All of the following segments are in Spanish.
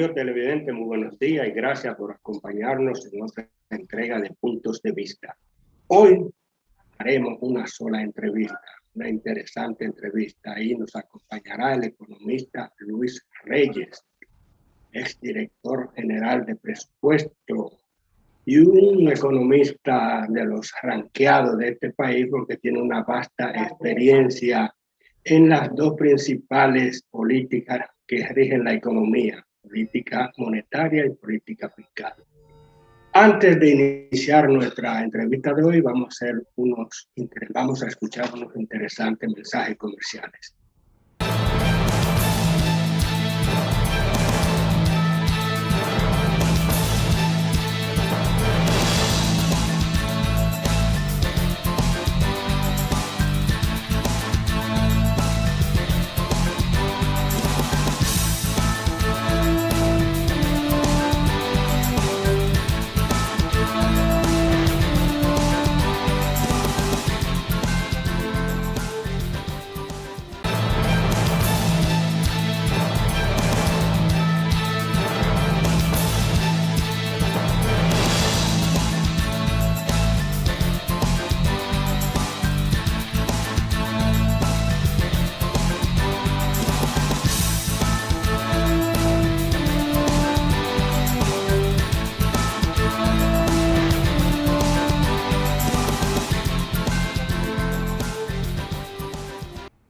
amigos televidentes, muy buenos días y gracias por acompañarnos en otra entrega de Puntos de Vista. Hoy haremos una sola entrevista, una interesante entrevista. Ahí nos acompañará el economista Luis Reyes, exdirector general de presupuesto y un economista de los ranqueados de este país porque tiene una vasta experiencia en las dos principales políticas que rigen la economía, política monetaria y política fiscal. Antes de iniciar nuestra entrevista de hoy, vamos a escuchar unos interesantes mensajes comerciales.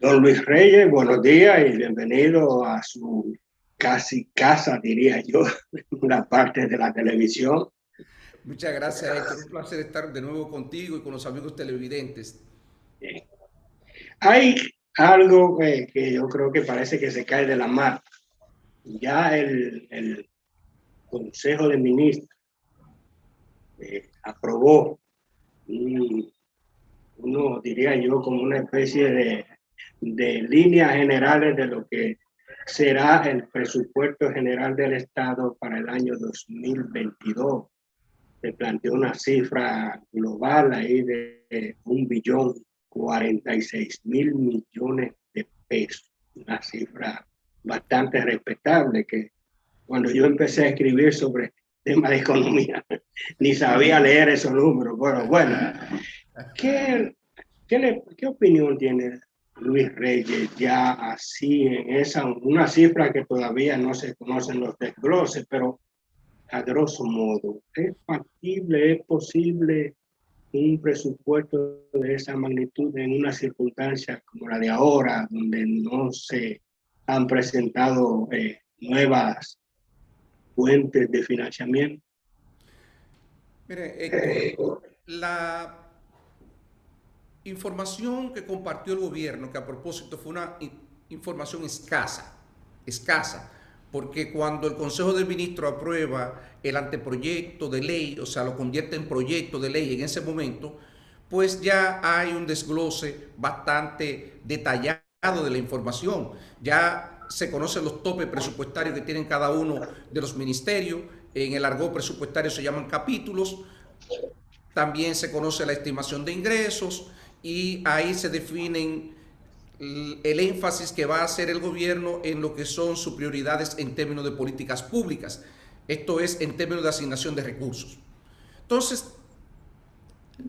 Don Luis Reyes, buenos días y bienvenido a su casi casa, diría yo, una parte de la televisión. Muchas gracias, Héctor. Un placer estar de nuevo contigo y con los amigos televidentes. Hay algo que yo creo que parece que se cae de la mano. Ya el Consejo de Ministros aprobó uno, diría yo, como una especie de líneas generales de lo que será el presupuesto general del Estado para el año 2022. Se planteó una cifra global ahí de 1.046.000.000.000 de pesos. Una cifra bastante respetable que cuando yo empecé a escribir sobre temas de economía ni sabía leer esos números. Bueno, ¿qué opinión tiene Luis Reyes ya así en una cifra que todavía no se conocen los desgloses, pero a grosso modo, ¿es factible, es posible un presupuesto de esa magnitud en una circunstancia como la de ahora, donde no se han presentado nuevas fuentes de financiamiento? Mire, Héctor, la información que compartió el gobierno, que a propósito fue una información escasa, porque cuando el Consejo de Ministros aprueba el anteproyecto de ley, o sea, lo convierte en proyecto de ley en ese momento, pues ya hay un desglose bastante detallado de la información. Ya se conocen los topes presupuestarios que tienen cada uno de los ministerios. En el argot presupuestario se llaman capítulos. También se conoce la estimación de ingresos y ahí se definen el énfasis que va a hacer el gobierno en lo que son sus prioridades en términos de políticas públicas. Esto es en términos de asignación de recursos. Entonces,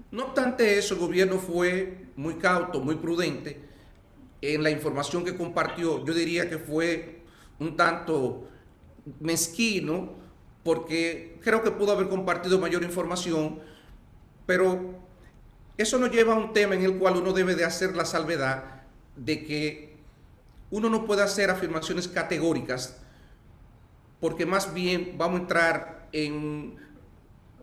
no obstante eso, el gobierno fue muy cauto, muy prudente en la información que compartió. Yo diría que fue un tanto mezquino porque creo que pudo haber compartido mayor información, pero eso nos lleva a un tema en el cual uno debe de hacer la salvedad de que uno no puede hacer afirmaciones categóricas porque más bien vamos a entrar en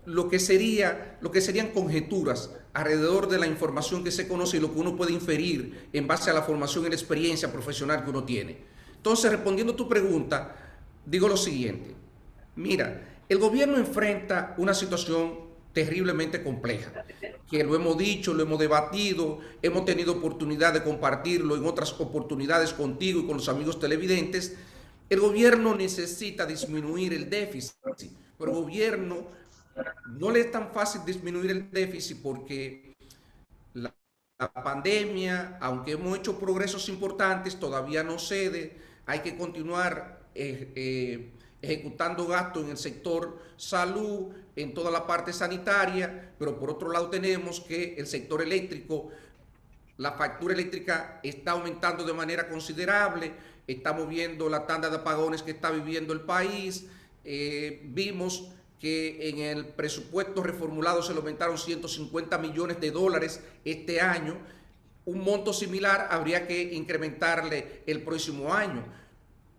lo que serían conjeturas alrededor de la información que se conoce y lo que uno puede inferir en base a la formación y la experiencia profesional que uno tiene. Entonces, respondiendo a tu pregunta, digo lo siguiente. Mira, el gobierno enfrenta una situación terriblemente compleja, que lo hemos dicho, lo hemos debatido, hemos tenido oportunidad de compartirlo en otras oportunidades contigo y con los amigos televidentes. El gobierno necesita disminuir el déficit, pero el gobierno no le es tan fácil disminuir el déficit porque la pandemia, aunque hemos hecho progresos importantes, todavía no cede. Hay que continuar ejecutando gastos en el sector salud, en toda la parte sanitaria, pero por otro lado tenemos que el sector eléctrico, la factura eléctrica está aumentando de manera considerable, estamos viendo la tanda de apagones que está viviendo el país, vimos que en el presupuesto reformulado se le aumentaron 150 millones de dólares este año, un monto similar habría que incrementarle el próximo año.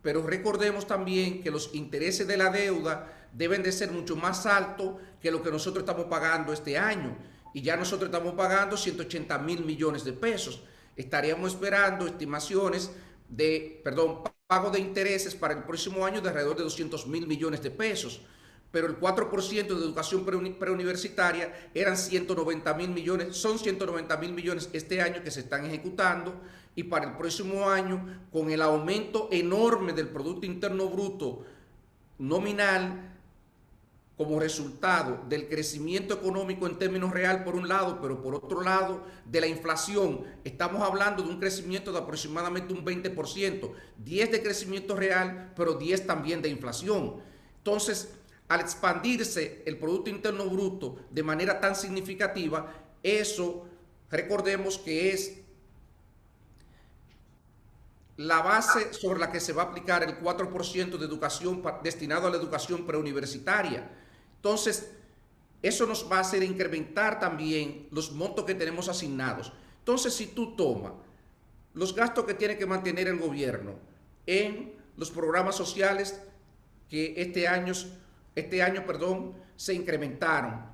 Pero recordemos también que los intereses de la deuda deben de ser mucho más altos que lo que nosotros estamos pagando este año. Y ya nosotros estamos pagando 180 mil millones de pesos. Estaríamos esperando estimaciones de, pago de intereses para el próximo año de alrededor de 200 mil millones de pesos. Pero el 4% de educación preuniversitaria eran 190 mil millones, son 190 mil millones este año que se están ejecutando, y para el próximo año, con el aumento enorme del Producto Interno Bruto nominal, como resultado del crecimiento económico en términos real por un lado, pero por otro lado de la inflación, estamos hablando de un crecimiento de aproximadamente un 20%, 10 de crecimiento real, pero 10 también de inflación. Entonces, al expandirse el Producto Interno Bruto de manera tan significativa, eso, recordemos que es la base sobre la que se va a aplicar el 4% de educación destinado a la educación preuniversitaria. Entonces, eso nos va a hacer incrementar también los montos que tenemos asignados. Entonces, si tú tomas los gastos que tiene que mantener el gobierno en los programas sociales que este año, se incrementaron,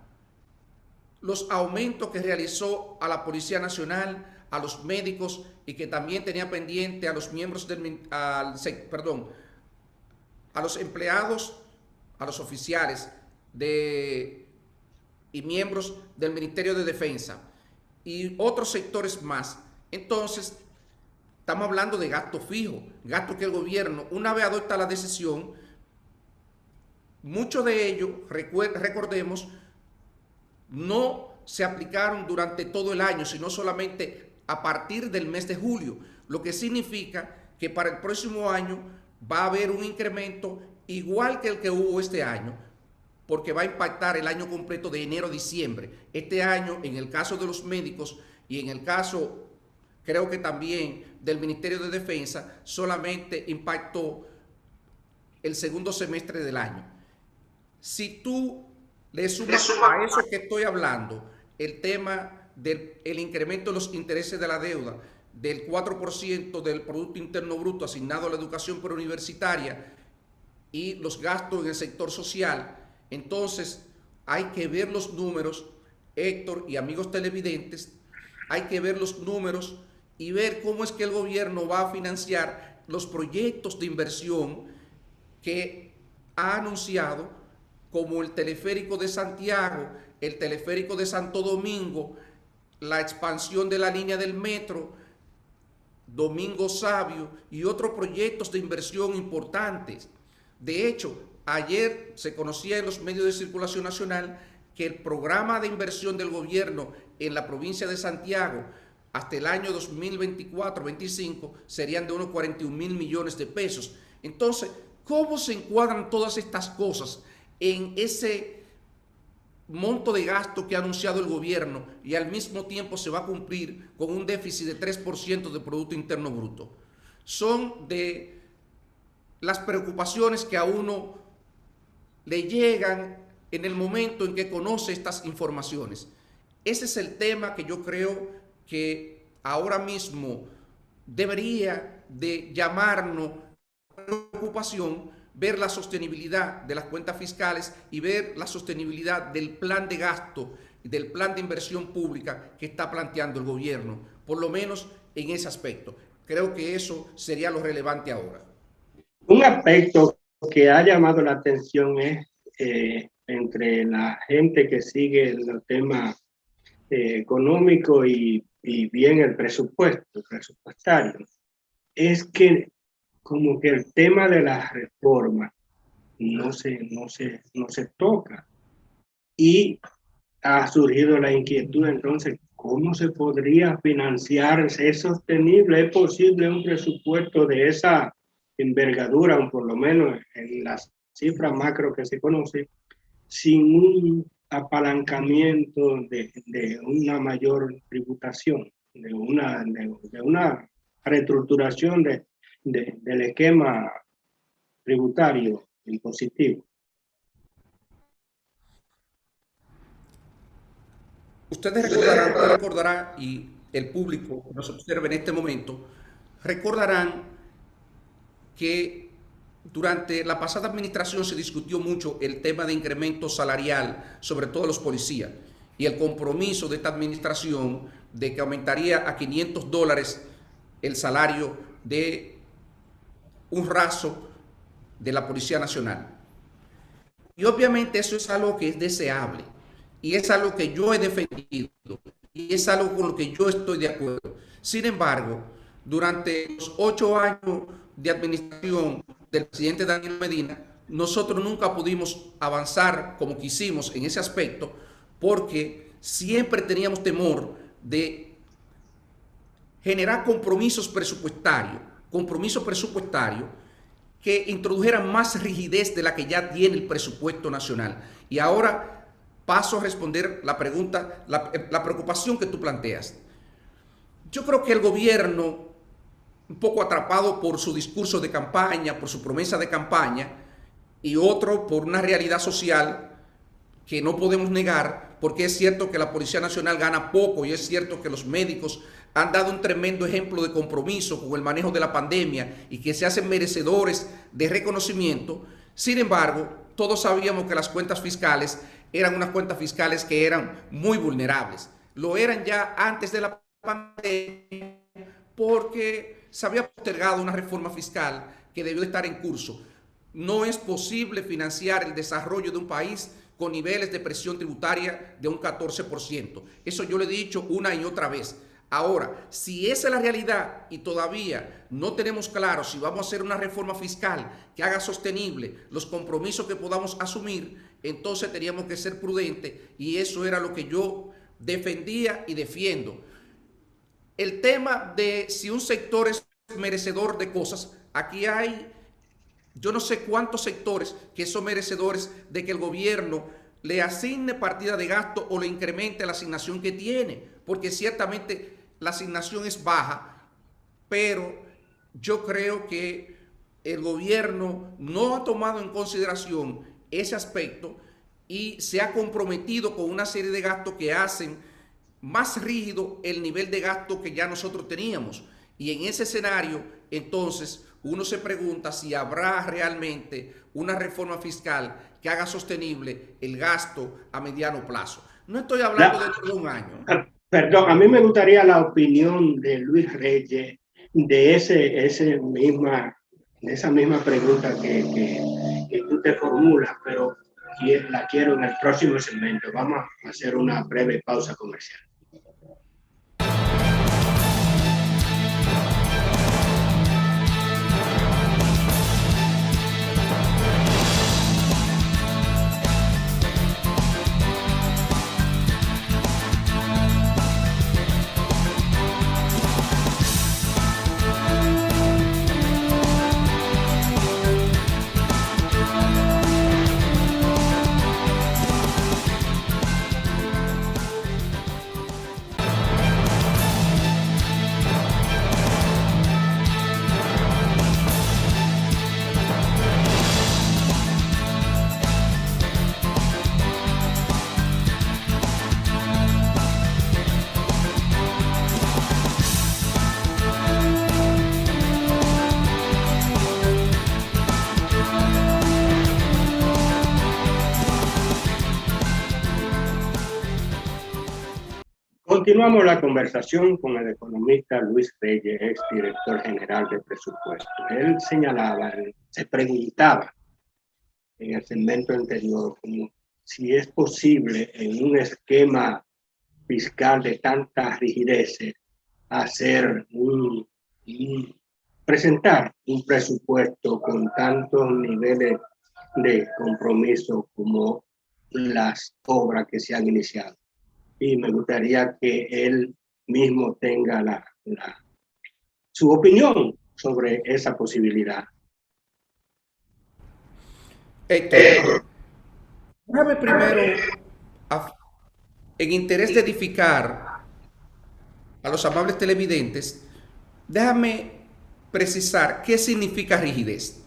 los aumentos que realizó a la Policía Nacional, a los médicos, y que también tenía pendiente a los miembros a los empleados, a los oficiales y miembros del Ministerio de Defensa y otros sectores más. Entonces, estamos hablando de gasto fijo, gasto que el gobierno, una vez adopta la decisión, muchos de ellos, recordemos, no se aplicaron durante todo el año, sino solamente a partir del mes de julio, lo que significa que para el próximo año va a haber un incremento igual que el que hubo este año, porque va a impactar el año completo de enero a diciembre. Este año, en el caso de los médicos y en el caso, creo que también del Ministerio de Defensa, solamente impactó el segundo semestre del año. Si tú le sumas a eso que estoy hablando, el tema del incremento de los intereses de la deuda, del 4% del Producto Interno Bruto asignado a la educación preuniversitaria y los gastos en el sector social, entonces hay que ver los números, Héctor y amigos televidentes, hay que ver los números y ver cómo es que el gobierno va a financiar los proyectos de inversión que ha anunciado, como el teleférico de Santiago, el teleférico de Santo Domingo, la expansión de la línea del metro, Domingo Sabio y otros proyectos de inversión importantes. De hecho, ayer se conocía en los medios de circulación nacional que el programa de inversión del gobierno en la provincia de Santiago hasta el año 2024-25 serían de unos 41 mil millones de pesos. Entonces, ¿cómo se encuadran todas estas cosas en ese monto de gasto que ha anunciado el gobierno y al mismo tiempo se va a cumplir con un déficit de 3% del Producto Interno Bruto? Son de las preocupaciones que a uno le llegan en el momento en que conoce estas informaciones. Ese es el tema que yo creo que ahora mismo debería de llamarnos a preocupación, ver la sostenibilidad de las cuentas fiscales y ver la sostenibilidad del plan de gasto, del plan de inversión pública que está planteando el gobierno, por lo menos en ese aspecto. Creo que eso sería lo relevante ahora. Un aspecto que ha llamado la atención es entre la gente que sigue el tema económico y bien el presupuestario, es que como que el tema de la reforma no se toca, y ha surgido la inquietud entonces, ¿cómo se podría financiar? ¿Es sostenible? ¿Es posible un presupuesto de esa envergadura, o por lo menos en las cifra macro que se conoce, sin un apalancamiento de una mayor tributación, de una reestructuración del esquema tributario impositivo. Ustedes recordarán, usted recordará, y el público que nos observa en este momento, recordarán que durante la pasada administración se discutió mucho el tema de incremento salarial, sobre todo a los policías, y el compromiso de esta administración de que aumentaría a $500 el salario de un raso de la Policía Nacional. Y obviamente eso es algo que es deseable, y es algo que yo he defendido, y es algo con lo que yo estoy de acuerdo. Sin embargo, durante los 8 años de administración del presidente Danilo Medina, nosotros nunca pudimos avanzar como quisimos en ese aspecto, porque siempre teníamos temor de generar compromisos presupuestarios que introdujeran más rigidez de la que ya tiene el presupuesto nacional. Y ahora paso a responder la pregunta, la preocupación que tú planteas. Yo creo que el gobierno, un poco atrapado por su discurso de campaña, por su promesa de campaña, y otro por una realidad social que no podemos negar, porque es cierto que la Policía Nacional gana poco y es cierto que los médicos han dado un tremendo ejemplo de compromiso con el manejo de la pandemia y que se hacen merecedores de reconocimiento. Sin embargo, todos sabíamos que las cuentas fiscales eran unas cuentas fiscales que eran muy vulnerables. Lo eran ya antes de la pandemia porque se había postergado una reforma fiscal que debió de estar en curso. No es posible financiar el desarrollo de un país con niveles de presión tributaria de un 14%. Eso yo lo he dicho una y otra vez. Ahora, si esa es la realidad y todavía no tenemos claro si vamos a hacer una reforma fiscal que haga sostenible los compromisos que podamos asumir, entonces teníamos que ser prudentes, y eso era lo que yo defendía y defiendo. El tema de si un sector es merecedor de cosas, aquí hay yo no sé cuántos sectores que son merecedores de que el gobierno le asigne partida de gasto o le incremente la asignación que tiene, porque ciertamente la asignación es baja, pero yo creo que el gobierno no ha tomado en consideración ese aspecto y se ha comprometido con una serie de gastos que hacen más rígido el nivel de gasto que ya nosotros teníamos. Y en ese escenario, entonces, uno se pregunta si habrá realmente una reforma fiscal que haga sostenible el gasto a mediano plazo. No estoy hablando de un año. Perdón, a mí me gustaría la opinión de Luis Reyes de esa misma pregunta que tú te formulas, pero la quiero en el próximo segmento. Vamos a hacer una breve pausa comercial. Continuamos la conversación con el economista Luis Reyes, ex director general de presupuesto. Él señalaba, se preguntaba en el segmento anterior como si es posible en un esquema fiscal de tantas rigideces presentar un presupuesto con tantos niveles de compromiso como las obras que se han iniciado. Y me gustaría que él mismo tenga su opinión sobre esa posibilidad. Héctor, déjame primero, en interés de edificar a los amables televidentes, déjame precisar qué significa rigidez.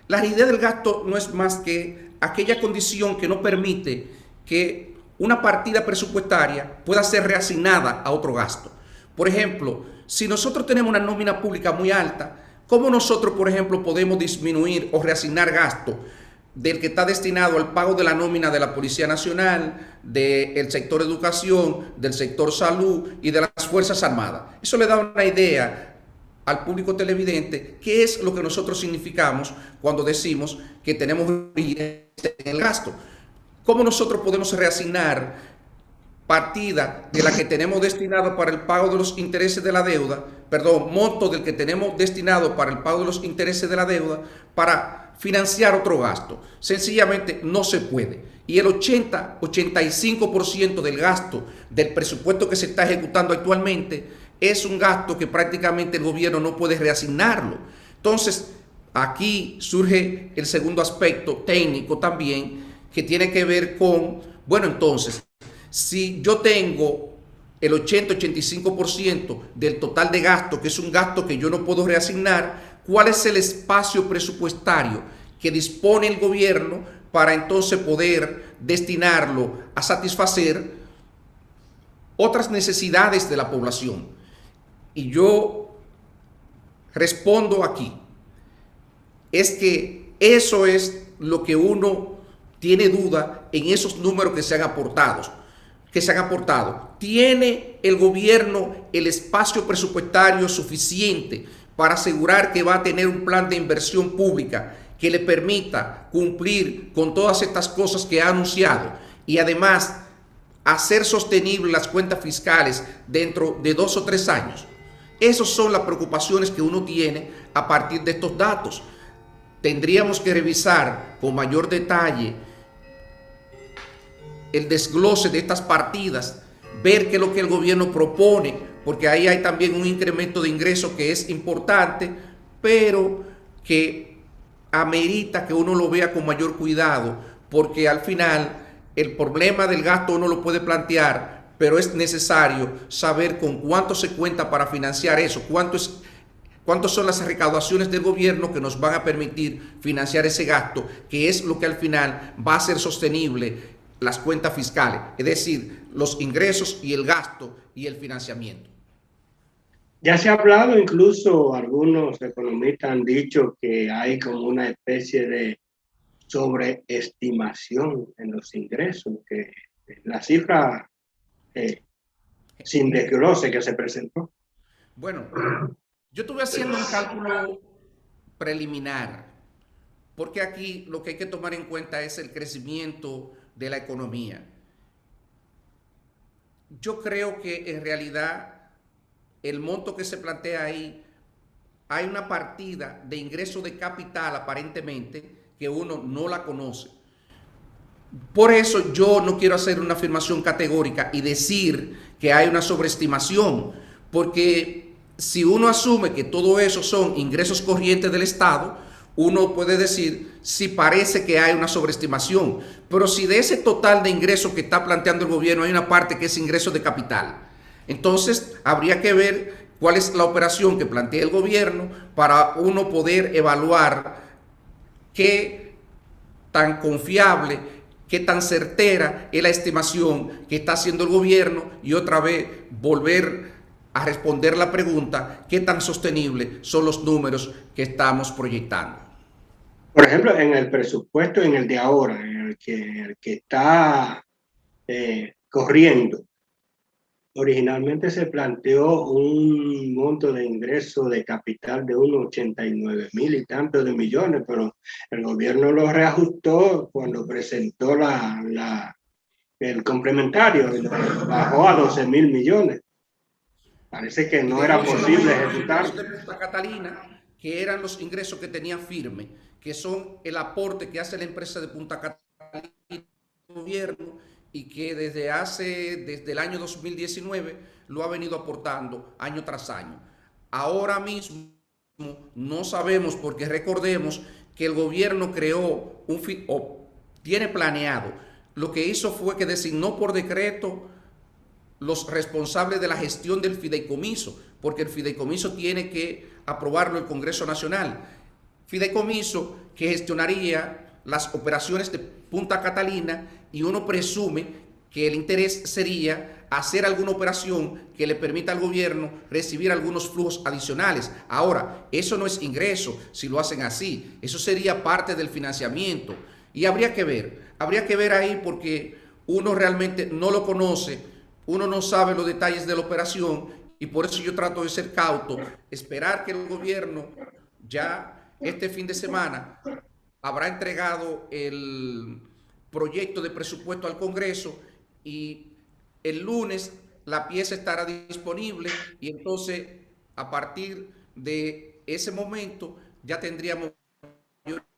La rigidez del gasto no es más que aquella condición que no permite que una partida presupuestaria pueda ser reasignada a otro gasto. Por ejemplo, si nosotros tenemos una nómina pública muy alta, ¿cómo nosotros, por ejemplo, podemos disminuir o reasignar gasto del que está destinado al pago de la nómina de la Policía Nacional, del sector educación, del sector salud y de las Fuerzas Armadas? Eso le da una idea al público televidente qué es lo que nosotros significamos cuando decimos que tenemos rigidez en el gasto. ¿Cómo nosotros podemos reasignar partida de la que tenemos destinado para el pago de los intereses de la deuda, perdón, monto del que tenemos destinado para el pago de los intereses de la deuda para financiar otro gasto? Sencillamente no se puede. Y el 80-85% del gasto del presupuesto que se está ejecutando actualmente es un gasto que prácticamente el gobierno no puede reasignarlo. Entonces, aquí surge el segundo aspecto técnico también, que tiene que ver con, bueno, entonces, si yo tengo el 80-85% del total de gasto, que es un gasto que yo no puedo reasignar, ¿cuál es el espacio presupuestario que dispone el gobierno para entonces poder destinarlo a satisfacer otras necesidades de la población? Y yo respondo aquí, es que eso es lo que uno tiene duda en esos números que se han aportado. ¿Tiene el gobierno el espacio presupuestario suficiente para asegurar que va a tener un plan de inversión pública que le permita cumplir con todas estas cosas que ha anunciado y además hacer sostenibles las cuentas fiscales dentro de 2 o 3 años? Esas son las preocupaciones que uno tiene a partir de estos datos. Tendríamos que revisar con mayor detalle el desglose de estas partidas, ver qué es lo que el gobierno propone, porque ahí hay también un incremento de ingresos que es importante, pero que amerita que uno lo vea con mayor cuidado, porque al final el problema del gasto uno lo puede plantear, pero es necesario saber con cuánto se cuenta para financiar eso, cuántas son las recaudaciones del gobierno que nos van a permitir financiar ese gasto, que es lo que al final va a ser sostenible las cuentas fiscales, es decir, los ingresos y el gasto y el financiamiento. Ya se ha hablado, incluso algunos economistas han dicho que hay como una especie de sobreestimación en los ingresos, que la cifra sin desglose que se presentó. Bueno, yo estuve haciendo un cálculo preliminar, porque aquí lo que hay que tomar en cuenta es el crecimiento de la economía. Yo creo que en realidad el monto que se plantea ahí, hay una partida de ingreso de capital aparentemente que uno no la conoce. Por eso yo no quiero hacer una afirmación categórica y decir que hay una sobreestimación, porque si uno asume que todo eso son ingresos corrientes del Estado, uno puede decir si parece que hay una sobreestimación, pero si de ese total de ingresos que está planteando el gobierno hay una parte que es ingreso de capital, entonces habría que ver cuál es la operación que plantea el gobierno para uno poder evaluar qué tan confiable, qué tan certera es la estimación que está haciendo el gobierno y otra vez volver a responder la pregunta, qué tan sostenibles son los números que estamos proyectando. Por ejemplo, en el presupuesto, en el de ahora, en el que está corriendo, originalmente se planteó un monto de ingreso de capital de unos 89,000 y tantos de millones, pero el gobierno lo reajustó cuando presentó el complementario y lo bajó a 12,000 millones. Parece que no era posible ejecutar. De Punta Catalina, que eran los ingresos que tenía firme, que son el aporte que hace la empresa de Punta Catalina al gobierno y que desde el año 2019 lo ha venido aportando año tras año. Ahora mismo no sabemos, porque recordemos que el gobierno creó o tiene planeado, lo que hizo fue que designó por decreto los responsables de la gestión del fideicomiso, porque el fideicomiso tiene que aprobarlo el Congreso Nacional. Fideicomiso que gestionaría las operaciones de Punta Catalina, y uno presume que el interés sería hacer alguna operación que le permita al gobierno recibir algunos flujos adicionales. Ahora, eso no es ingreso si lo hacen así, eso sería parte del financiamiento. Y habría que ver ahí, porque uno realmente no lo conoce, uno no sabe los detalles de la operación, y por eso yo trato de ser cauto, esperar que el gobierno ya este fin de semana habrá entregado el proyecto de presupuesto al Congreso, y el lunes la pieza estará disponible, y entonces a partir de ese momento ya tendríamos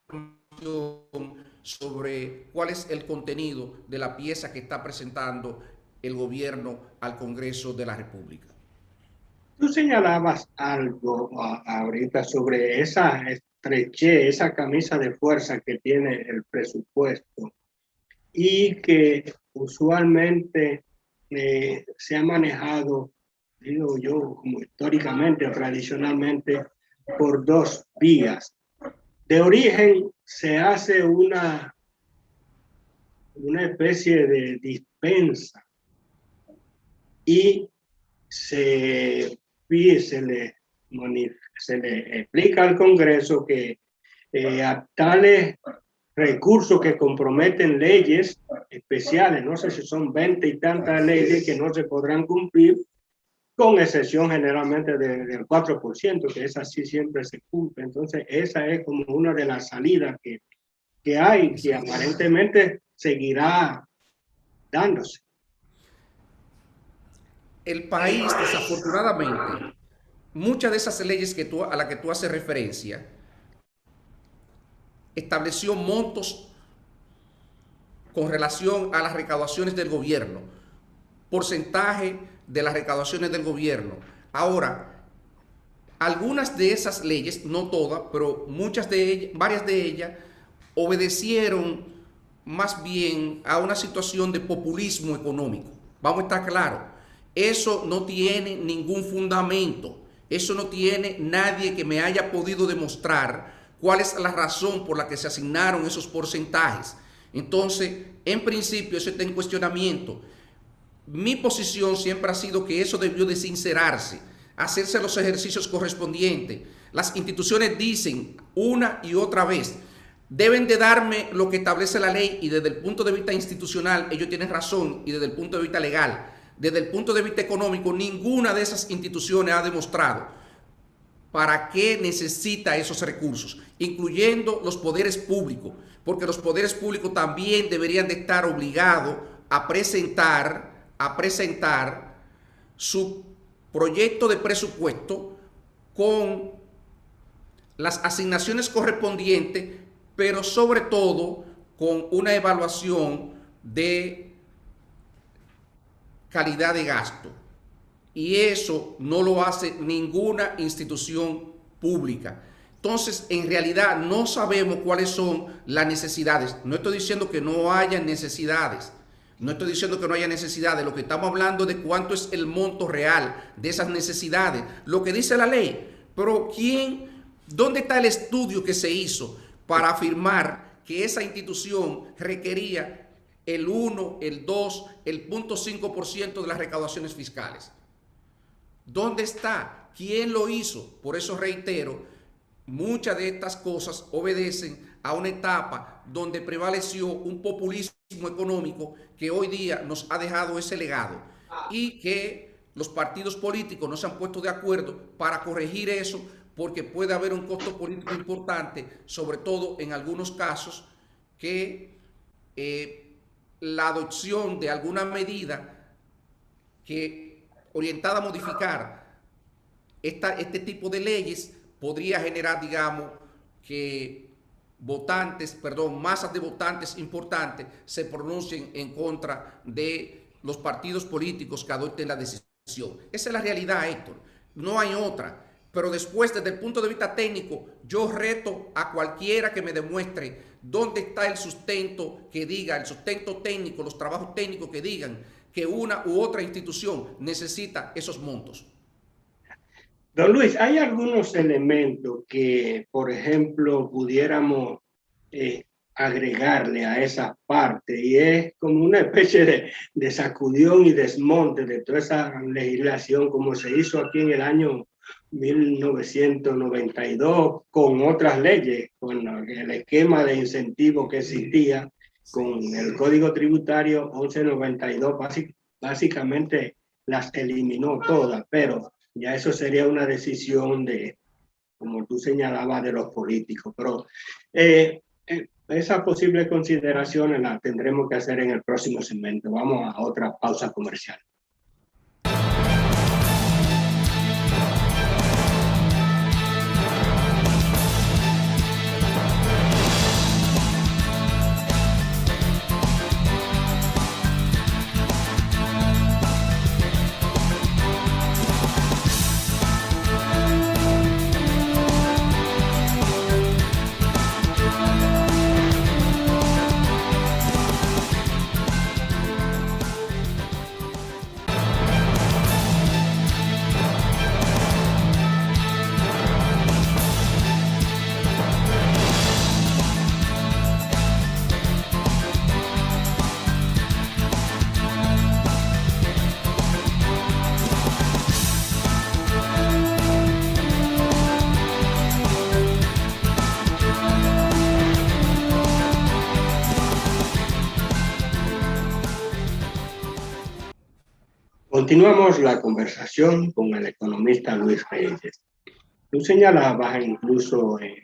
información sobre cuál es el contenido de la pieza que está presentando el gobierno al Congreso de la República. Tú señalabas algo ahorita sobre esa estrechez, esa camisa de fuerza que tiene el presupuesto, y que usualmente se ha manejado, digo yo, como históricamente o tradicionalmente, por dos vías. De origen se hace una especie de dispensa, y se le explica al Congreso que a tales recursos que comprometen leyes especiales, no sé si son 20 y tantas leyes, que no se podrán cumplir, con excepción generalmente del 4%, que es así, siempre se cumple. Entonces esa es como una de las salidas que hay, que aparentemente seguirá dándose. El país, desafortunadamente, muchas de esas leyes a las que tú haces referencia, estableció montos con relación a las recaudaciones del gobierno, porcentaje de las recaudaciones del gobierno. Ahora, algunas de esas leyes, no todas, pero varias de ellas, obedecieron más bien a una situación de populismo económico. Vamos a estar claros, eso no tiene ningún fundamento, eso no tiene nadie que me haya podido demostrar cuál es la razón por la que se asignaron esos porcentajes. Entonces, en principio, eso está en cuestionamiento. Mi posición siempre ha sido que eso debió de sincerarse, hacerse los ejercicios correspondientes. Las instituciones dicen una y otra vez, deben de darme lo que establece la ley, y desde el punto de vista institucional ellos tienen razón, y desde el punto de vista legal. Desde el punto de vista económico, ninguna de esas instituciones ha demostrado para qué necesita esos recursos, incluyendo los poderes públicos, porque los poderes públicos también deberían de estar obligados a presentar su proyecto de presupuesto con las asignaciones correspondientes, pero sobre todo con una evaluación de calidad de gasto. Y eso no lo hace ninguna institución pública. Entonces, en realidad no sabemos cuáles son las necesidades. No estoy diciendo que no haya necesidades. No estoy diciendo que no haya necesidades. Lo que estamos hablando es de cuánto es el monto real de esas necesidades. Lo que dice la ley. Pero ¿dónde está el estudio que se hizo para afirmar que esa institución requería el 1, el 2, el 0.5% de las recaudaciones fiscales? ¿Dónde está? ¿Quién lo hizo? Por eso reitero, muchas de estas cosas obedecen a una etapa donde prevaleció un populismo económico que hoy día nos ha dejado ese legado, y que los partidos políticos no se han puesto de acuerdo para corregir eso, porque puede haber un costo político importante, sobre todo en algunos casos que la adopción de alguna medida que orientada a modificar este tipo de leyes podría generar, digamos, que masas de votantes importantes se pronuncien en contra de los partidos políticos que adopten la decisión. Esa es la realidad, Héctor. No hay otra. Pero después, desde el punto de vista técnico, yo reto a cualquiera que me demuestre dónde está el sustento que diga, el sustento técnico, los trabajos técnicos que digan que una u otra institución necesita esos montos. Don Luis, hay algunos elementos que, por ejemplo, pudiéramos agregarle a esa parte, y es como una especie de sacudión y desmonte de toda esa legislación como se hizo aquí en el año 1992 con otras leyes, con el esquema de incentivo que existía, con el Código Tributario 1192, básicamente las eliminó todas, pero ya eso sería una decisión de, como tú señalabas, de los políticos. Pero esas posibles consideraciones las tendremos que hacer en el próximo segmento. Vamos a otra pausa comercial. Continuamos la conversación con el economista Luis Reyes. Tú señalabas incluso en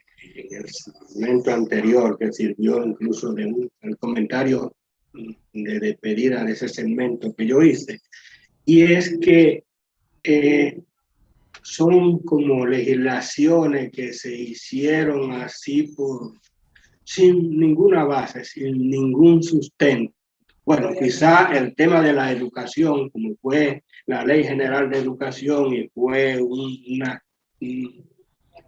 el segmento anterior que sirvió incluso de el comentario de despedida de ese segmento que yo hice, y es que son como legislaciones que se hicieron así sin ninguna base, sin ningún sustento. Bueno, quizá el tema de la educación, como fue la Ley General de Educación, y fue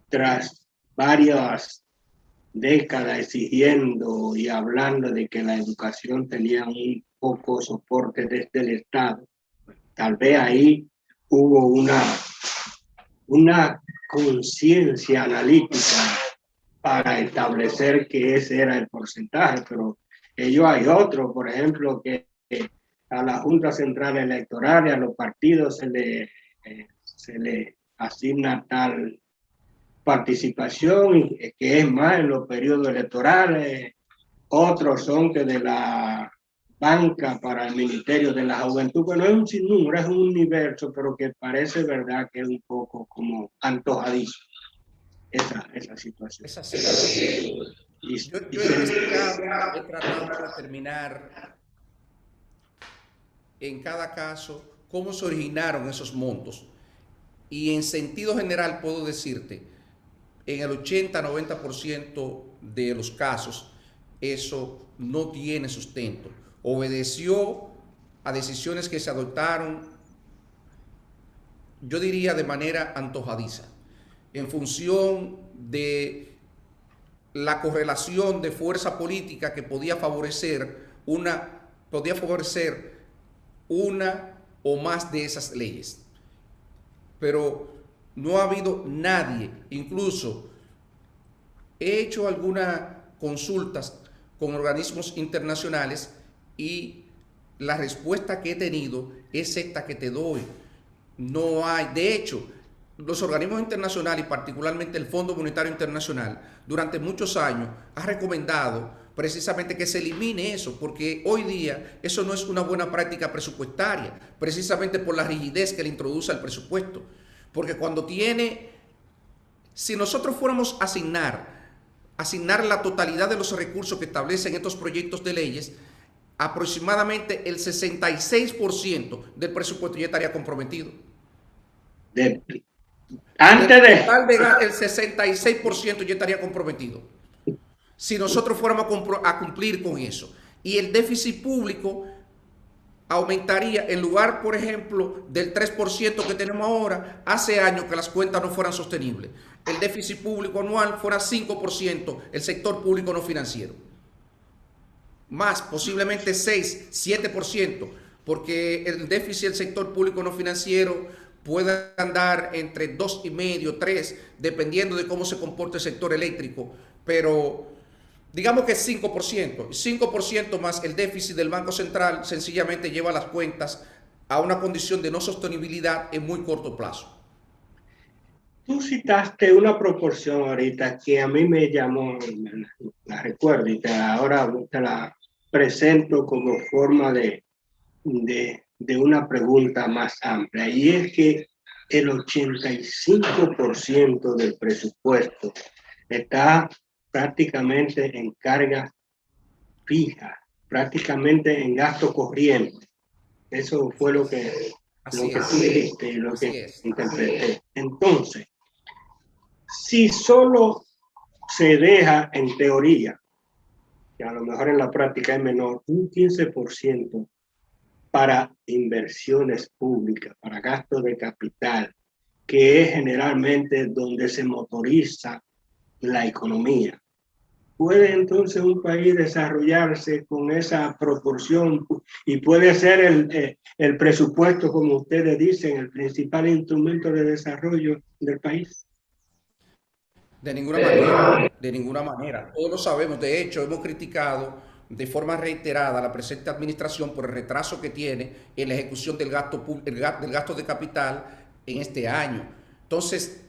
tras varias décadas exigiendo y hablando de que la educación tenía un poco soporte desde el Estado, tal vez ahí hubo una conciencia analítica para establecer que ese era el porcentaje, pero ellos hay otro, por ejemplo, que a la Junta Central Electoral y a los partidos se le asigna tal participación, que es más en los periodos electorales. Otros son que de la banca para el Ministerio de la Juventud. Bueno, es un sinnúmero, es un universo, pero que parece verdad que es un poco como antojadizo esa situación. Esa situación. Yo he investigado, he tratado de determinar en cada caso cómo se originaron esos montos. Y en sentido general puedo decirte, en el 80-90% de los casos, eso no tiene sustento. Obedeció a decisiones que se adoptaron, yo diría de manera antojadiza, en función de la correlación de fuerza política que podía favorecer una o más de esas leyes. Pero no ha habido nadie, incluso he hecho algunas consultas con organismos internacionales y la respuesta que he tenido es esta que te doy. No hay, de hecho, los organismos internacionales y particularmente el Fondo Monetario Internacional durante muchos años ha recomendado precisamente que se elimine eso, porque hoy día eso no es una buena práctica presupuestaria, precisamente por la rigidez que le introduce al presupuesto. Porque si nosotros fuéramos a asignar la totalidad de los recursos que establecen estos proyectos de leyes, aproximadamente el 66% del presupuesto ya estaría comprometido. El 66% ya estaría comprometido. Si nosotros fuéramos a cumplir con eso. Y el déficit público aumentaría, en lugar, por ejemplo, del 3% que tenemos ahora, hace años que las cuentas no fueran sostenibles. El déficit público anual fuera 5%, el sector público no financiero. Más, posiblemente 6, 7%, porque el déficit del sector público no financiero puede andar entre 2,5, 3, dependiendo de cómo se comporte el sector eléctrico, pero digamos que 5%, 5% más el déficit del Banco Central sencillamente lleva las cuentas a una condición de no sostenibilidad en muy corto plazo. Tú citaste una proporción ahorita que a mí me llamó, la recuerdo y ahora te la presento como forma de una pregunta más amplia, y es que el 85% del presupuesto está prácticamente en carga fija, prácticamente en gasto corriente. Eso fue lo que tú dijiste y lo que interpreté. Entonces, si solo se deja en teoría, que a lo mejor en la práctica es menor, un 15% para inversiones públicas, para gastos de capital, que es generalmente donde se motoriza la economía. ¿Puede entonces un país desarrollarse con esa proporción y puede ser el presupuesto, como ustedes dicen, el principal instrumento de desarrollo del país? De ninguna manera, de ninguna manera. Todos lo sabemos. De hecho, hemos criticado de forma reiterada a la presente administración por el retraso que tiene en la ejecución del gasto de capital en este año. Entonces,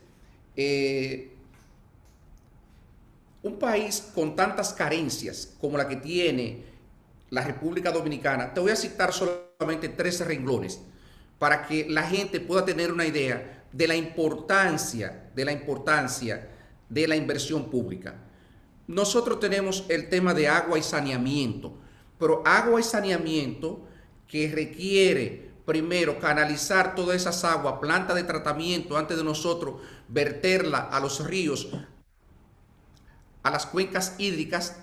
un país con tantas carencias como la que tiene la República Dominicana, te voy a citar solamente 3 renglones para que la gente pueda tener una idea de la importancia de la inversión pública. Nosotros tenemos el tema de agua y saneamiento, pero agua y saneamiento que requiere primero canalizar todas esas aguas, planta de tratamiento, antes de nosotros verterla a los ríos, a las cuencas hídricas.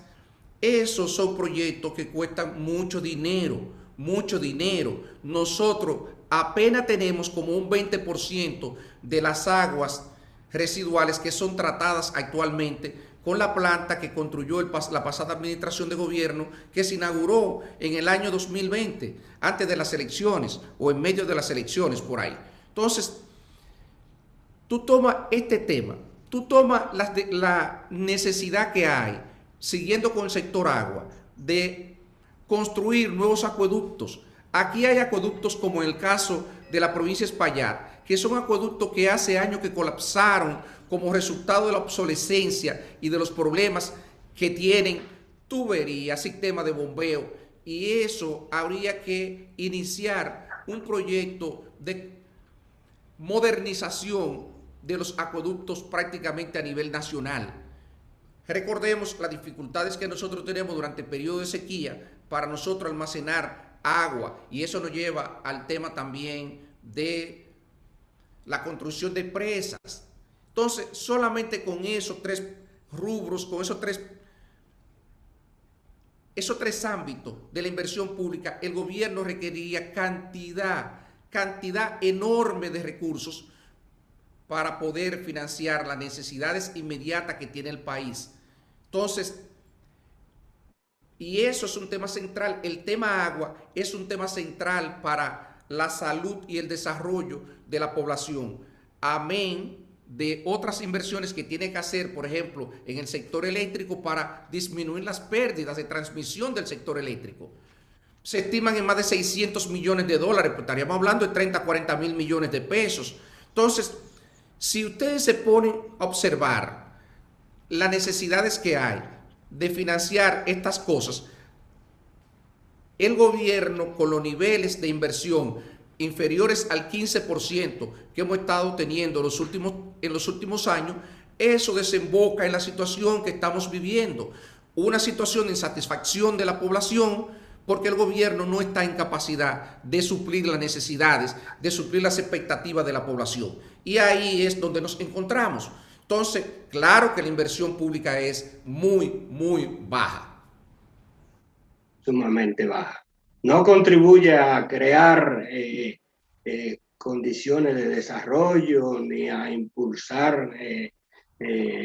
Esos son proyectos que cuestan mucho dinero, mucho dinero. Nosotros apenas tenemos como un 20% de las aguas residuales que son tratadas actualmente con la planta que construyó la pasada administración de gobierno, que se inauguró en el año 2020, antes de las elecciones o en medio de las elecciones por ahí. Entonces, tú tomas este tema, tú tomas la necesidad que hay, siguiendo con el sector agua, de construir nuevos acueductos. Aquí hay acueductos como en el caso de la provincia de Espaillat, que son acueductos que hace años que colapsaron como resultado de la obsolescencia y de los problemas que tienen tuberías, sistema de bombeo, y eso habría que iniciar un proyecto de modernización de los acueductos prácticamente a nivel nacional. Recordemos las dificultades que nosotros tenemos durante el periodo de sequía para nosotros almacenar agua, y eso nos lleva al tema también de la construcción de presas. Entonces, solamente con esos 3 rubros, con esos tres ámbitos de la inversión pública, el gobierno requeriría cantidad enorme de recursos para poder financiar las necesidades inmediatas que tiene el país. Entonces, y eso es un tema central. El tema agua es un tema central para la salud y el desarrollo de la población. Amén de otras inversiones que tiene que hacer, por ejemplo, en el sector eléctrico para disminuir las pérdidas de transmisión del sector eléctrico. Se estiman en más de 600 millones de dólares, pues estaríamos hablando de 30, 40 mil millones de pesos. Entonces, si ustedes se ponen a observar las necesidades que hay de financiar estas cosas, el gobierno, con los niveles de inversión inferiores al 15% que hemos estado teniendo en los últimos años, eso desemboca en la situación que estamos viviendo, una situación de insatisfacción de la población, porque el gobierno no está en capacidad de suplir las necesidades, de suplir las expectativas de la población. Y ahí es donde nos encontramos. Entonces, claro que la inversión pública es muy, muy baja. Sumamente baja. no contribuye a crear condiciones de desarrollo ni a impulsar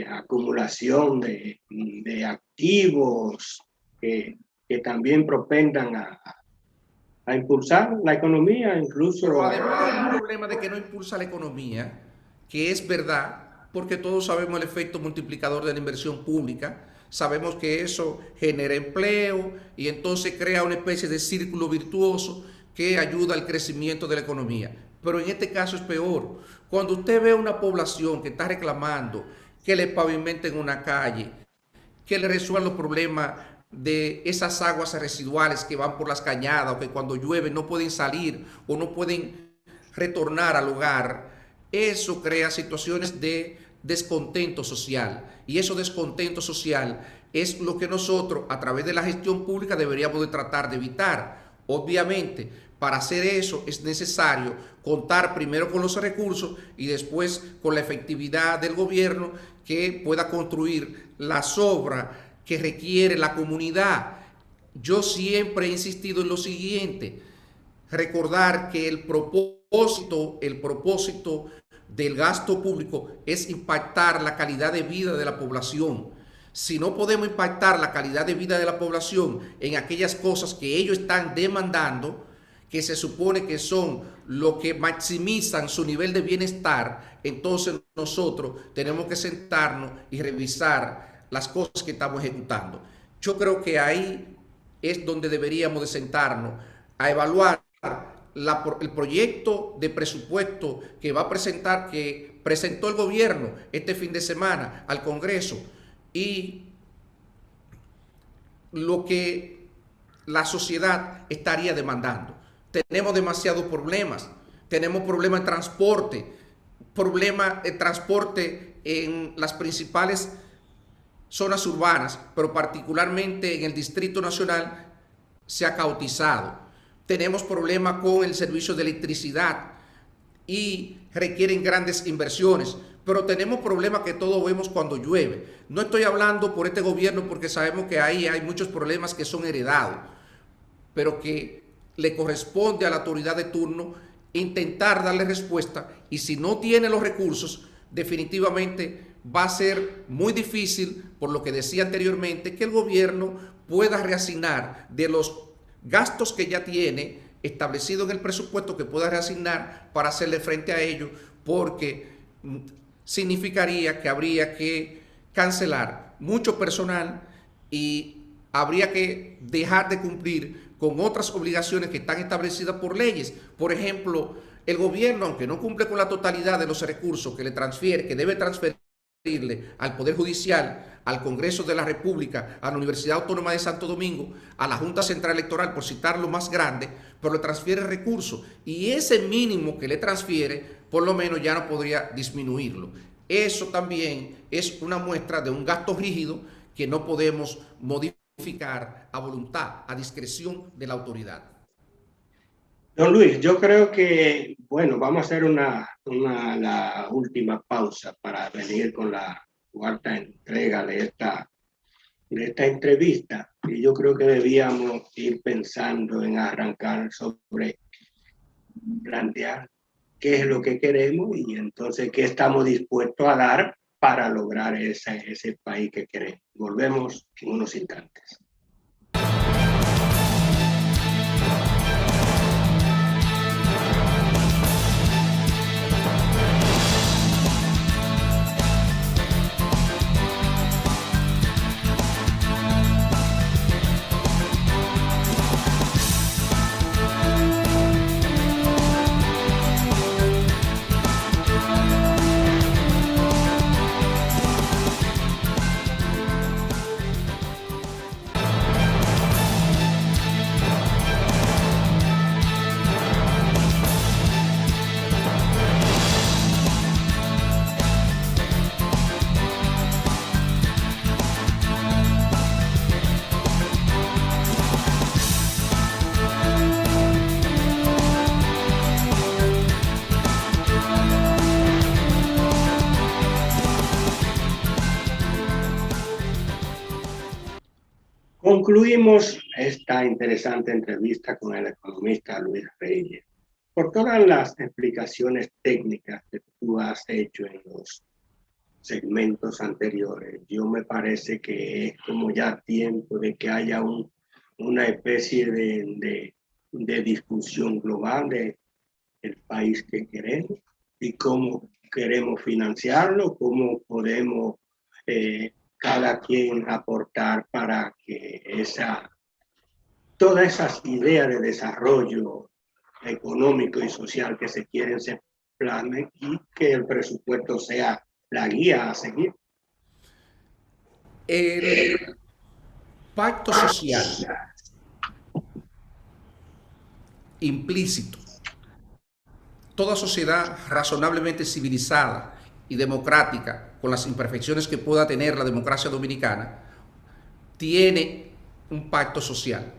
acumulación de activos que también propendan a impulsar la economía, incluso. Pero además hay un problema de que no impulsa la economía, que es verdad, porque todos sabemos el efecto multiplicador de la inversión pública, sabemos que eso genera empleo y entonces crea una especie de círculo virtuoso que ayuda al crecimiento de la economía. Pero en este caso es peor. Cuando usted ve a una población que está reclamando que le pavimenten una calle, que le resuelvan los problemas de esas aguas residuales que van por las cañadas o que cuando llueve no pueden salir o no pueden retornar al hogar, eso crea situaciones de descontento social, y eso descontento social es lo que nosotros a través de la gestión pública deberíamos de tratar de evitar. Obviamente, para hacer eso es necesario contar primero con los recursos y después con la efectividad del gobierno que pueda construir las obras que requiere la comunidad. Yo siempre he insistido en lo siguiente: recordar que el propósito del gasto público es impactar la calidad de vida de la población. Si no podemos impactar la calidad de vida de la población en aquellas cosas que ellos están demandando, que se supone que son lo que maximizan su nivel de bienestar, entonces nosotros tenemos que sentarnos y revisar las cosas que estamos ejecutando. Yo creo que ahí es donde deberíamos de sentarnos a evaluar el proyecto de presupuesto que va a presentar, que presentó el gobierno este fin de semana al Congreso, y lo que la sociedad estaría demandando. Tenemos demasiados problemas. Tenemos problemas de transporte en las principales zonas urbanas, pero particularmente en el Distrito Nacional se ha caotizado. Tenemos problemas con el servicio de electricidad y requieren grandes inversiones, pero tenemos problemas que todos vemos cuando llueve. No estoy hablando por este gobierno porque sabemos que ahí hay muchos problemas que son heredados, pero que le corresponde a la autoridad de turno intentar darle respuesta, y si no tiene los recursos, definitivamente va a ser muy difícil, por lo que decía anteriormente, que el gobierno pueda reasignar de los gastos que ya tiene establecido en el presupuesto, que pueda reasignar para hacerle frente a ello, porque significaría que habría que cancelar mucho personal y habría que dejar de cumplir con otras obligaciones que están establecidas por leyes. Por ejemplo, el gobierno, aunque no cumple con la totalidad de los recursos que le transfiere, que debe transferirle al Poder Judicial, al Congreso de la República, a la Universidad Autónoma de Santo Domingo, a la Junta Central Electoral, por citar lo más grande, pero le transfiere recursos, y ese mínimo que le transfiere, por lo menos ya no podría disminuirlo. Eso también es una muestra de un gasto rígido que no podemos modificar a voluntad, a discreción de la autoridad. Don Luis, yo creo que, bueno, vamos a hacer la última pausa para venir con la cuarta entrega de esta entrevista. Y yo creo que debíamos ir pensando en arrancar sobre plantear qué es lo que queremos y entonces qué estamos dispuestos a dar para lograr ese país que queremos. Volvemos en unos instantes. Concluimos esta interesante entrevista con el economista Luis Reyes, por todas las explicaciones técnicas que tú has hecho en los segmentos anteriores. Yo me parece que es como ya tiempo de que haya una especie de discusión global de el país que queremos y cómo queremos financiarlo, cómo podemos cada quien aportar para que todas esas ideas de desarrollo económico y social que se quieren se plasmen y que el presupuesto sea la guía a seguir. El pacto social implícito. Toda sociedad razonablemente civilizada y democrática, con las imperfecciones que pueda tener la democracia dominicana, tiene un pacto social.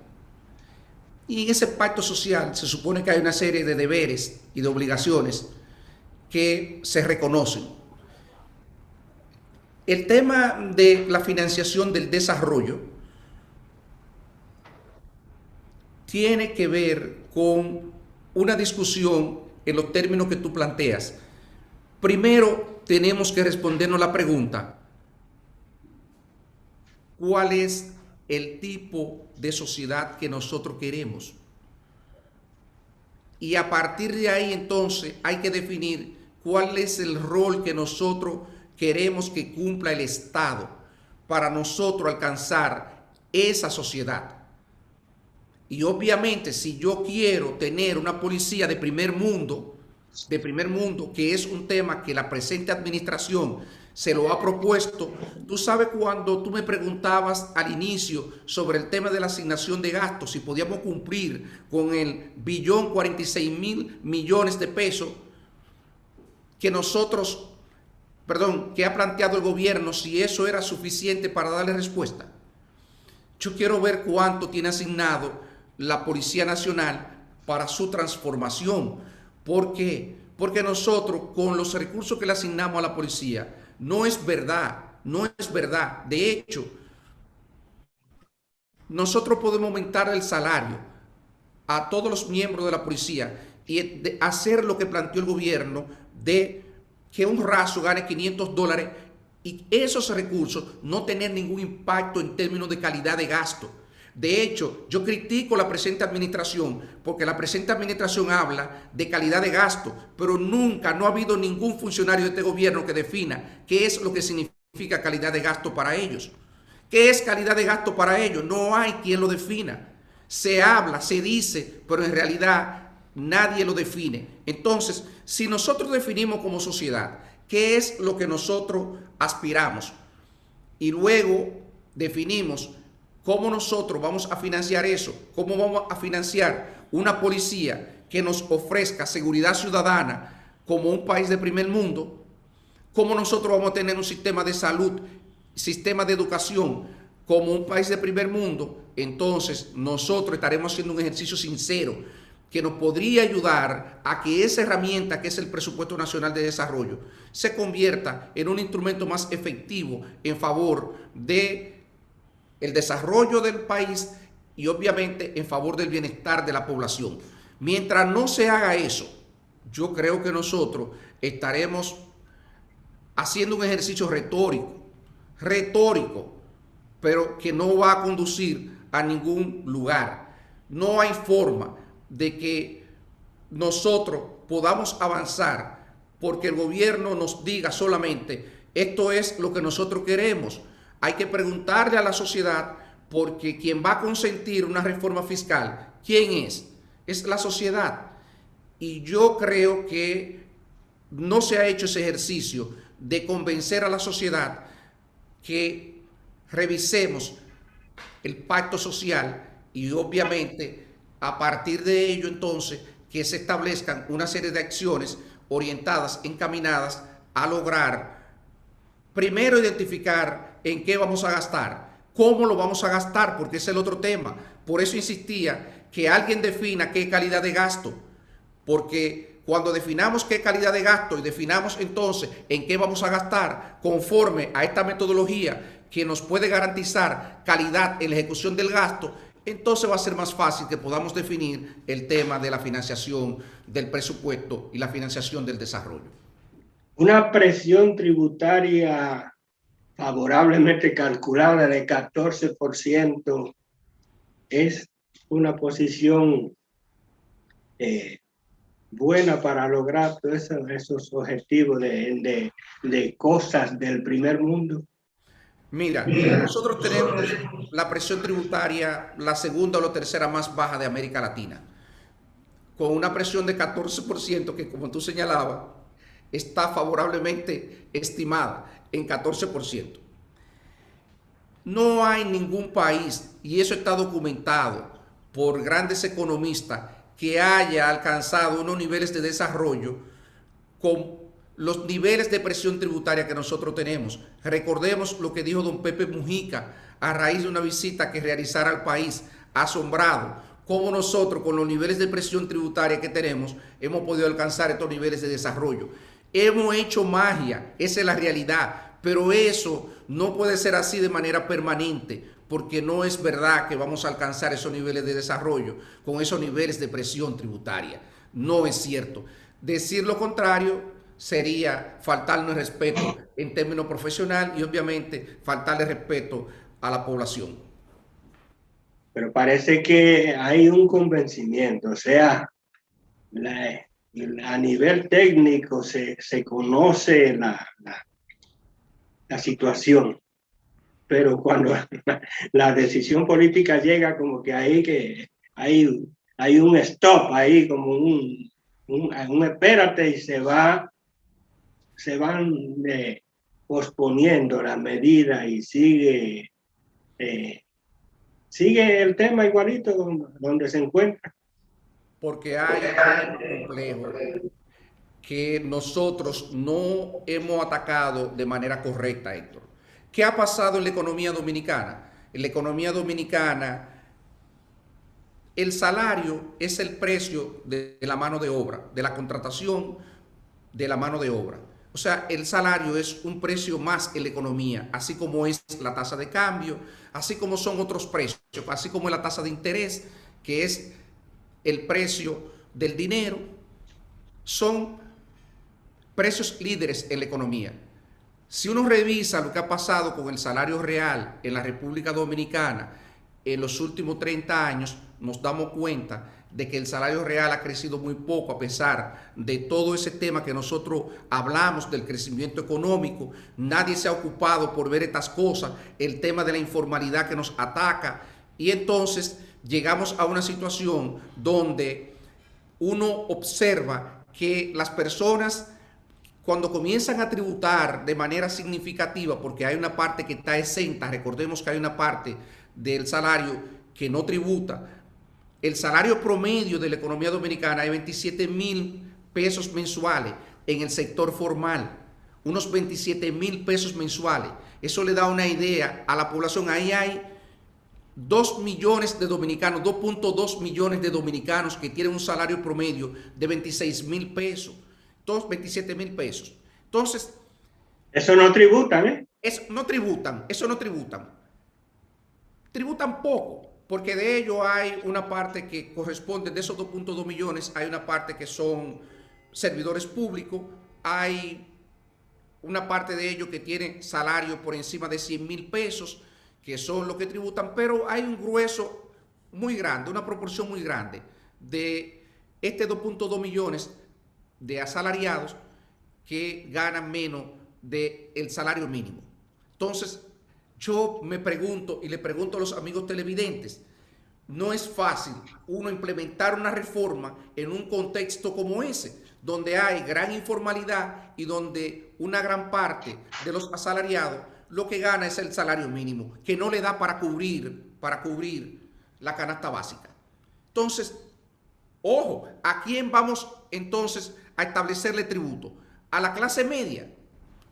Y en ese pacto social se supone que hay una serie de deberes y de obligaciones que se reconocen. El tema de la financiación del desarrollo tiene que ver con una discusión en los términos que tú planteas. Primero tenemos que respondernos la pregunta: ¿cuál es el tipo de sociedad que nosotros queremos? Y a partir de ahí entonces hay que definir cuál es el rol que nosotros queremos que cumpla el Estado para nosotros alcanzar esa sociedad. Y obviamente si yo quiero tener una policía de primer mundo, que es un tema que la presente administración se lo ha propuesto. Tú sabes, cuando tú me preguntabas al inicio sobre el tema de la asignación de gastos, si podíamos cumplir con el 1.046.000.000.000 de pesos que que ha planteado el gobierno, si eso era suficiente para darle respuesta. Yo quiero ver cuánto tiene asignado la Policía Nacional para su transformación. ¿Por qué? Porque nosotros, con los recursos que le asignamos a la policía, no es verdad. De hecho, nosotros podemos aumentar el salario a todos los miembros de la policía y hacer lo que planteó el gobierno, de que un raso gane $500 y esos recursos no tener ningún impacto en términos de calidad de gasto. De hecho, yo critico la presente administración porque la presente administración habla de calidad de gasto, pero no ha habido ningún funcionario de este gobierno que defina qué es lo que significa calidad de gasto para ellos. ¿Qué es calidad de gasto para ellos? No hay quien lo defina. Se habla, se dice, pero en realidad nadie lo define. Entonces, si nosotros definimos como sociedad qué es lo que nosotros aspiramos y luego definimos cómo nosotros vamos a financiar eso, cómo vamos a financiar una policía que nos ofrezca seguridad ciudadana como un país de primer mundo, cómo nosotros vamos a tener un sistema de salud, sistema de educación como un país de primer mundo, entonces nosotros estaremos haciendo un ejercicio sincero que nos podría ayudar a que esa herramienta que es el Presupuesto Nacional de Desarrollo se convierta en un instrumento más efectivo en favor de el desarrollo del país y obviamente en favor del bienestar de la población. Mientras no se haga eso, yo creo que nosotros estaremos haciendo un ejercicio retórico, pero que no va a conducir a ningún lugar. No hay forma de que nosotros podamos avanzar porque el gobierno nos diga solamente esto es lo que nosotros queremos. Hay que preguntarle a la sociedad, porque quien va a consentir una reforma fiscal, ¿quién es? Es la sociedad. Y yo creo que no se ha hecho ese ejercicio de convencer a la sociedad que revisemos el pacto social y obviamente a partir de ello entonces que se establezcan una serie de acciones orientadas, encaminadas a lograr primero identificar en qué vamos a gastar, cómo lo vamos a gastar, porque ese es el otro tema. Por eso insistía que alguien defina qué calidad de gasto, porque cuando definamos qué calidad de gasto y definamos entonces en qué vamos a gastar conforme a esta metodología que nos puede garantizar calidad en la ejecución del gasto, entonces va a ser más fácil que podamos definir el tema de la financiación del presupuesto y la financiación del desarrollo. Una presión tributaria favorablemente calculada de 14% es una posición buena para lograr todos esos objetivos de cosas del primer mundo. Mira, nosotros tenemos la presión tributaria, la segunda o la tercera más baja de América Latina, con una presión de 14% que, como tú señalabas, está favorablemente estimada en 14%. No hay ningún país, y eso está documentado por grandes economistas, que haya alcanzado unos niveles de desarrollo con los niveles de presión tributaria que nosotros tenemos. Recordemos lo que dijo don Pepe Mujica a raíz de una visita que realizara al país, asombrado, cómo nosotros con los niveles de presión tributaria que tenemos hemos podido alcanzar estos niveles de desarrollo. Hemos hecho magia, esa es la realidad, pero eso no puede ser así de manera permanente, porque no es verdad que vamos a alcanzar esos niveles de desarrollo con esos niveles de presión tributaria. No es cierto. Decir lo contrario sería faltarnos respeto en términos profesional y obviamente faltarle respeto a la población. Pero parece que hay un convencimiento, o sea, a nivel técnico se conoce la situación, pero cuando la decisión política llega, como que hay un stop ahí, como un espérate, y se van posponiendo la medida y sigue el tema igualito donde se encuentra. Porque hay un tema complejo que nosotros no hemos atacado de manera correcta, Héctor. ¿Qué ha pasado en la economía dominicana? En la economía dominicana, el salario es el precio de la mano de obra, de la contratación de la mano de obra. O sea, el salario es un precio más en la economía, así como es la tasa de cambio, así como son otros precios, así como es la tasa de interés, que es el precio del dinero, son precios líderes en la economía. Si uno revisa lo que ha pasado con el salario real en la República Dominicana en los últimos 30 años, nos damos cuenta de que el salario real ha crecido muy poco a pesar de todo ese tema que nosotros hablamos del crecimiento económico. Nadie se ha ocupado por ver estas cosas, el tema de la informalidad que nos ataca, y entonces llegamos a una situación donde uno observa que las personas, cuando comienzan a tributar de manera significativa, porque hay una parte que está exenta, recordemos que hay una parte del salario que no tributa. El salario promedio de la economía dominicana es 27,000 pesos mensuales en el sector formal, unos 27,000 pesos mensuales. Eso le da una idea a la población. Ahí hay 2 millones de dominicanos, 2.2 millones de dominicanos que tienen un salario promedio de 26,000 pesos, todos 27,000 pesos. Entonces, eso no tributan, ¿eh? Eso no tributan. Tributan poco, porque de ello hay una parte que corresponde, de esos 2.2 millones, hay una parte que son servidores públicos, hay una parte de ellos que tienen salario por encima de 100,000 pesos, que son los que tributan, pero hay un grueso muy grande, una proporción muy grande de este 2.2 millones de asalariados que ganan menos del salario mínimo. Entonces, yo me pregunto y le pregunto a los amigos televidentes, no es fácil uno implementar una reforma en un contexto como ese, donde hay gran informalidad y donde una gran parte de los asalariados lo que gana es el salario mínimo, que no le da para cubrir la canasta básica. Entonces, ojo, ¿a quién vamos entonces a establecerle tributo? A la clase media.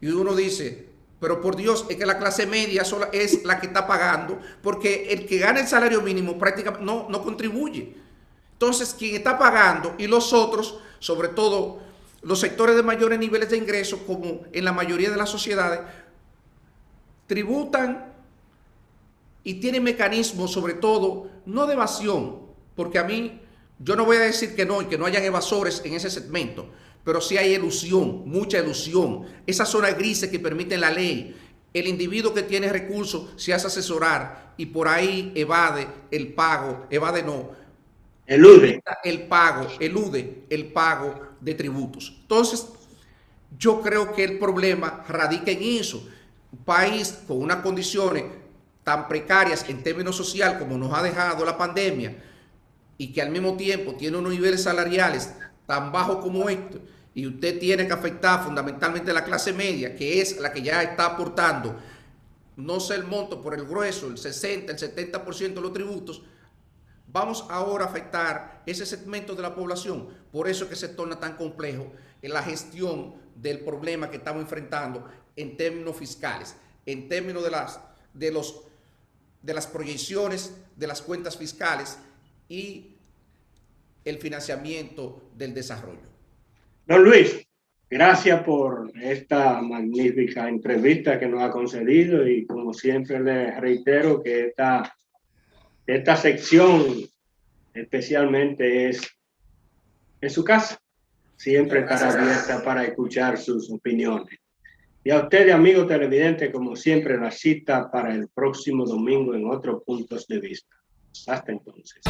Y uno dice, pero por Dios, es que la clase media sola es la que está pagando, porque el que gana el salario mínimo prácticamente no contribuye. Entonces, quien está pagando y los otros, sobre todo los sectores de mayores niveles de ingresos, como en la mayoría de las sociedades, tributan y tiene mecanismos, sobre todo, no de evasión, porque a mí, yo no voy a decir que no, y que no hayan evasores en ese segmento, pero sí hay elusión, mucha elusión. Esas zonas grises que permiten la ley, el individuo que tiene recursos se hace asesorar y por ahí evade el pago, evade no, Elude. elude el pago de tributos. Entonces, yo creo que el problema radica en eso. Un país con unas condiciones tan precarias en términos sociales como nos ha dejado la pandemia y que al mismo tiempo tiene unos niveles salariales tan bajos como estos, y usted tiene que afectar fundamentalmente a la clase media, que es la que ya está aportando, no sé el monto, por el grueso, el 60, el 70% de los tributos, vamos ahora a afectar ese segmento de la población. Por eso es que se torna tan complejo en la gestión del problema que estamos enfrentando en términos fiscales, en términos de las proyecciones de las cuentas fiscales y el financiamiento del desarrollo. Don Luis, gracias por esta magnífica entrevista que nos ha concedido y como siempre le reitero que esta sección especialmente es su casa. Siempre estará abierta para escuchar sus opiniones. Y a ustedes, amigos televidentes, como siempre, la cita para el próximo domingo en otros puntos de vista. Hasta entonces.